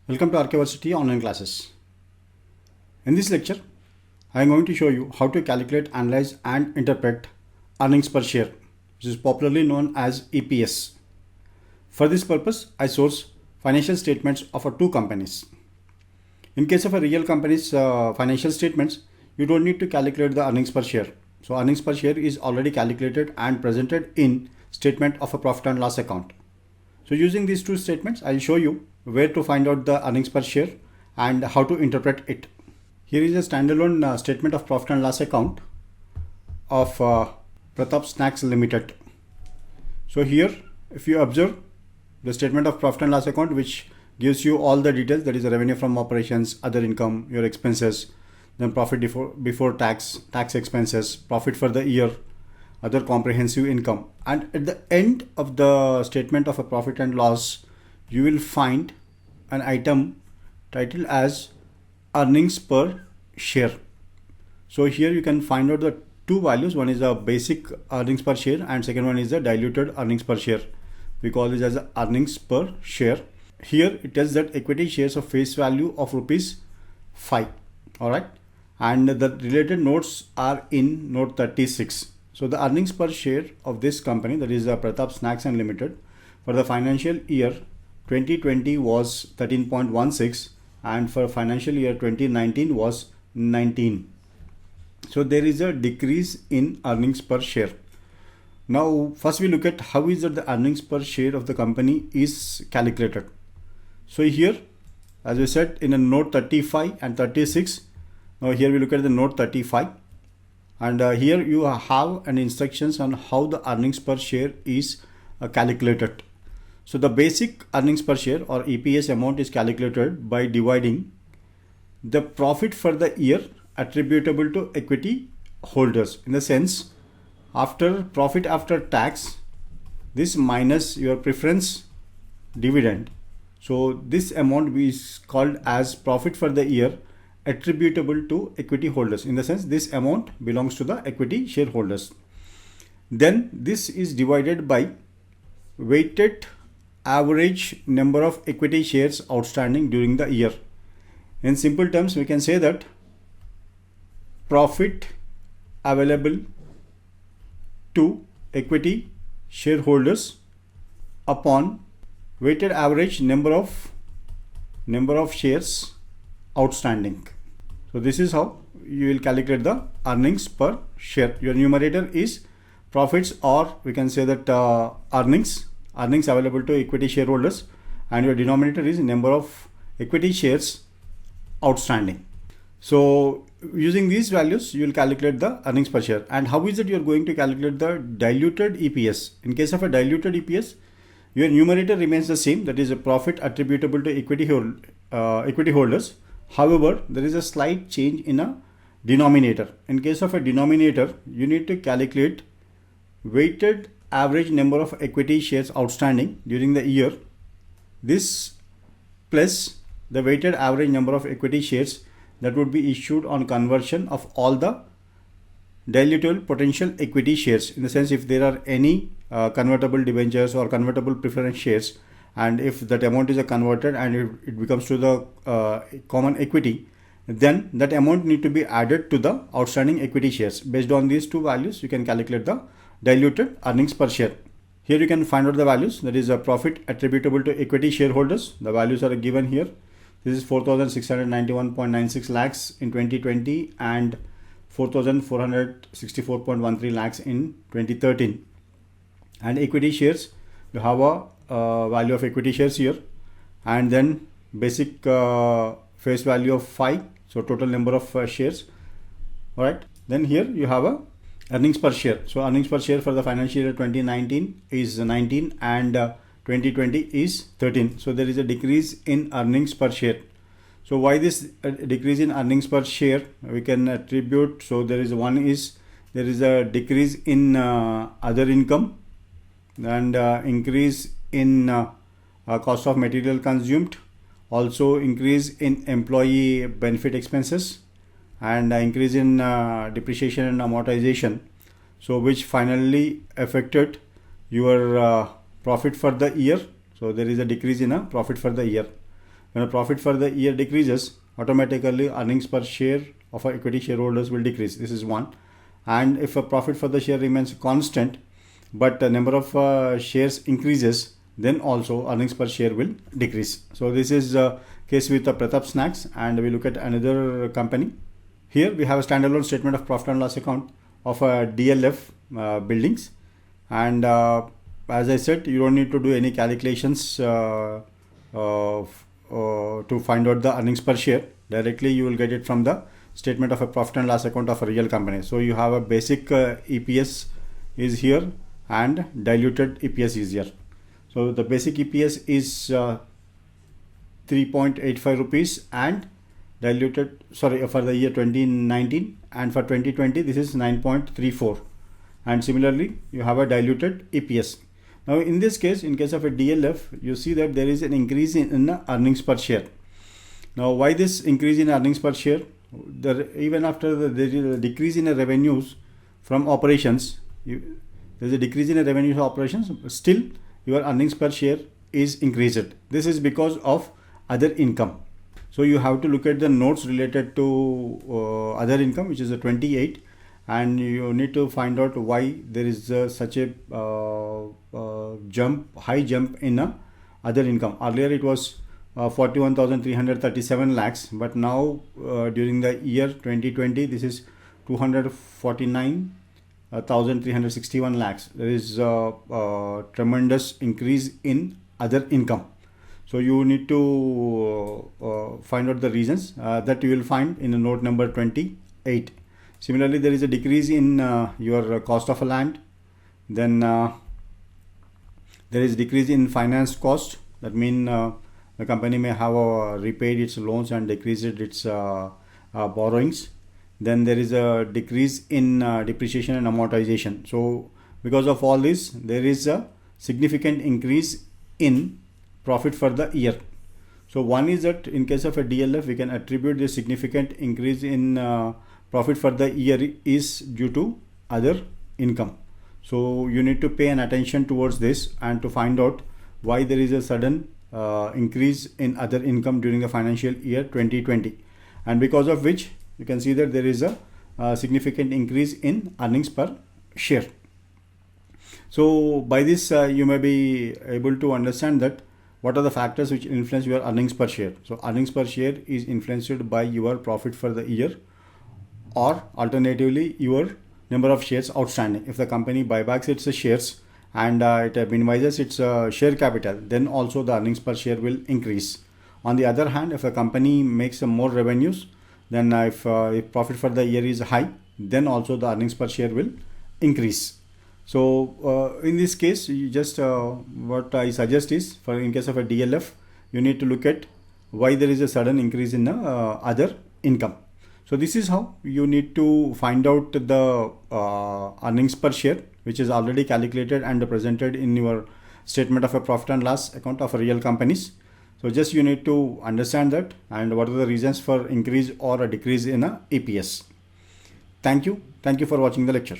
Welcome to Archiversity online classes. In this lecture, I am going to show you how to calculate, analyze and interpret earnings per share, which is popularly known as EPS. For this purpose, I source financial statements of two companies. In case of a real company's financial statements, you don't need to calculate the earnings per share. So earnings per share is already calculated and presented in statement of a profit and loss account. So using these two statements, I'll show you where to find out the earnings per share and how to interpret it. Here is a standalone statement of profit and loss account of Pratap Snacks Limited. So here, if you observe the statement of profit and loss account, which gives you all the details, that is the revenue from operations, other income, your expenses, then profit before tax, tax expenses, profit for the year, other comprehensive income, and at the end of the statement of a profit and loss, you will find an item titled as earnings per share. So here you can find out the two values. One is the basic earnings per share and second one is the diluted earnings per share. We call this as earnings per share. Here it tells that equity shares of face value of rupees 5. All right, and the related notes are in note 36. So the earnings per share of this company, that is Pratap Snacks and Limited, for the financial year 2020 was 13.16 and for financial year 2019 was 19. So there is a decrease in earnings per share. Now first we look at how is that the earnings per share of the company is calculated. So here, as we said, in a note 35 and 36, now here we look at the note 35. And here you have an instructions on how the earnings per share is calculated. So the basic earnings per share or EPS amount is calculated by dividing the profit for the year attributable to equity holders. In the sense, after profit after tax, this minus your preference dividend. So this amount is called as profit for the year attributable to equity holders. In the sense, this amount belongs to the equity shareholders. Then this is divided by weighted average number of equity shares outstanding during the year. In simple terms, we can say that profit available to equity shareholders upon weighted average number of shares outstanding. So this is how you will calculate the earnings per share. Your numerator is profits, or we can say that earnings available to equity shareholders, and your denominator is number of equity shares outstanding. So using these values, you will calculate the earnings per share. And how is it you are going to calculate the diluted EPS? In case of a diluted EPS, your numerator remains the same, that is a profit attributable to equity holders. However, there is a slight change in a denominator. In case of a denominator, you need to calculate weighted average number of equity shares outstanding during the year. This plus the weighted average number of equity shares that would be issued on conversion of all the dilutable potential equity shares. In the sense, if there are any convertible debentures or convertible preference shares, and if that amount is converted and it becomes to the common equity, then that amount need to be added to the outstanding equity shares. Based on these two values, you can calculate the diluted earnings per share. Here you can find out the values, that is a profit attributable to equity shareholders. The values are given here. This is 4,691.96 lakhs in 2020 and 4,464.13 lakhs in 2013. And equity shares, you have a value of equity shares here, and then basic face value of 5, so total number of shares. All right, then here you have a earnings per share. So earnings per share for the financial year 2019 is 19 and 2020 is 13. So there is a decrease in earnings per share. So why this decrease in earnings per share we can attribute? So there is a decrease in other income, and increase in cost of material consumed, also increase in employee benefit expenses, and increase in depreciation and amortization, so which finally affected your profit for the year. So there is a decrease in a profit for the year. when a profit for the year decreases, automatically earnings per share of our equity shareholders will decrease. This is one. And if a profit for the share remains constant, but the number of shares increases, then also earnings per share will decrease. So this is the case with the Pratap Snacks, and we look at another company. Here we have a standalone statement of profit and loss account of DLF buildings, and as I said, you don't need to do any calculations to find out the earnings per share. Directly you will get it from the statement of a profit and loss account of a real company. So you have a basic EPS is here and diluted EPS is here. So the basic EPS is 3.85 rupees and diluted, sorry, for the year 2019, and for 2020 this is 9.34, and similarly you have a diluted EPS. Now in this case, in case of a DLF, you see that there is an increase in earnings per share. Now why this increase in earnings per share? Even after there is a decrease in the revenues from operations, there is a decrease in the revenues of operations, still your earnings per share is increased. This is because of other income. So you have to look at the notes related to other income, which is a 28, and you need to find out why there is such a high jump in other income. Earlier it was 41,337 lakhs, but now during the year 2020 this is 249,361 lakhs. There is a tremendous increase in other income. So you need to find out the reasons that you will find in note number 28. Similarly, there is a decrease in your cost of a land. Then there is decrease in finance cost. That means the company may have repaid its loans and decreased its borrowings. Then there is a decrease in depreciation and amortization. So because of all this, there is a significant increase in profit for the year. So one is that in case of a DLF, we can attribute the significant increase in profit for the year is due to other income. So you need to pay an attention towards this and to find out why there is a sudden increase in other income during the financial year 2020, and because of which you can see that there is a significant increase in earnings per share. So by this you may be able to understand that what are the factors which influence your earnings per share. So earnings per share is influenced by your profit for the year, or alternatively your number of shares outstanding. If the company buybacks its shares and it minimizes its share capital, then also the earnings per share will increase. On the other hand, if a company makes more revenues, then if profit for the year is high, then also the earnings per share will increase. So in this case, you just what I suggest is, for in case of a DLF, you need to look at why there is a sudden increase in other income. So this is how you need to find out the earnings per share, which is already calculated and presented in your statement of a profit and loss account of real companies. So just you need to understand that and what are the reasons for increase or a decrease in EPS. Thank you for watching the lecture.